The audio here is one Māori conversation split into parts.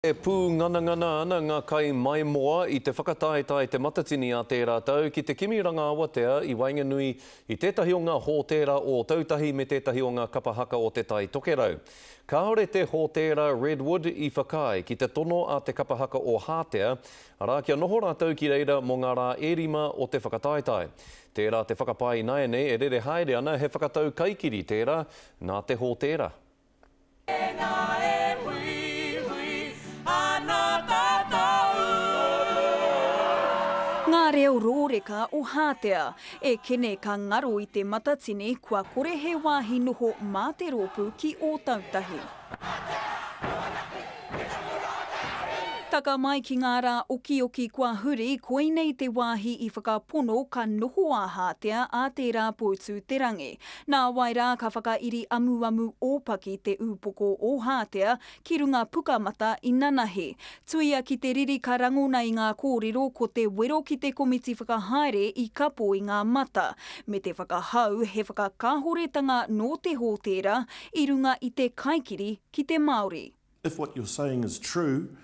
E pū ngana ana ngā kai mai moa I te whakataetae te matatini a tērā tau ki te kimiranga awatea I Wainganui I tētahi o ngā hōtēra o tautahi me tētahi o ngā kapahaka o te tai tokerau. Kāore te hōtēra Redwood I whakai ki te tono a te kapahaka o Hātea, arā kia noho rātou ki reira mō ngā rā ērima o te whakataetae. Tērā te whakapai naene e rere haere ana he whakatau kaikiri tērā nā te hōtēra. Ngā reo rōreka o Hātea e kene ka ngaro I te matatini kua kore he wāhi noho mā te rōpū ki o tautahi. Taka mai ki ngā rā oki kua huri, koinei te wāhi I whakapono ka noho a Hātea a te rā pōtū te rangi. Nā wai rā ka whakairi amu ōpaki te ūpoko o Hātea ki runga pukamata I Nanahi. Tuia ki te riri ka rangona I ngā kōrero ko te wero ki te komiti whakahaere I kapo I ngā mata. Me te whakahau he whakakahoretanga no te hōtēra I runga I te kaikiri ki te Māori. If what you're saying is true,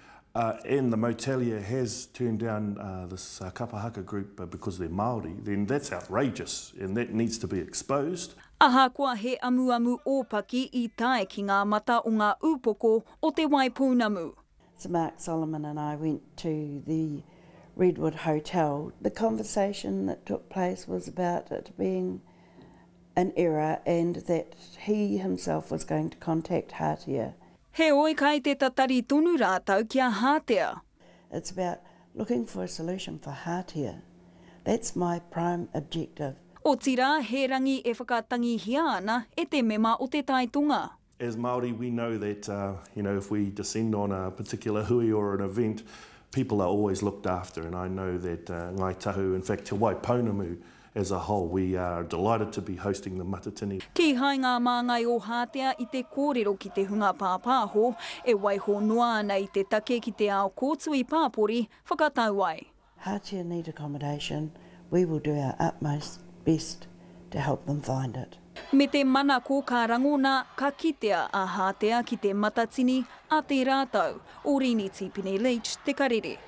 and the Motelia has turned down this kapahaka group because they're Māori, then that's outrageous and that needs to be exposed. Aha kua he amu ōpaki I tae ki ngā mata o ngā ūpoko o te Waipounamu. So Mark Solomon and I went to the Redwood Hotel. The conversation that took place was about it being an error and that he himself was going to contact Hātea. He oi kai te tatari tonu rātau kia Hātea. It's about looking for a solution for Hātea. That's my prime objective. O tira, he rangi e whakatangi hia ana e te mema o te taitunga. As Māori, we know that if we descend on a particular hui or an event, people are always looked after, and I know that Ngāi Tahu, in fact, Te Waipounamu, as a whole, we are delighted to be hosting the matatini. Ki hai ngā māngai o Hātea I te kōrero ki te hunga pāpāho, e waiho noa ana I te take ki te ao kōtui pāpori, whakatau ai. Hātea need accommodation. We will do our utmost best to help them find it. Me te mana ko ka rangona, ka kitea a Hātea ki te matatini a te rātau. O Rini Tipene Leach, Te Karere.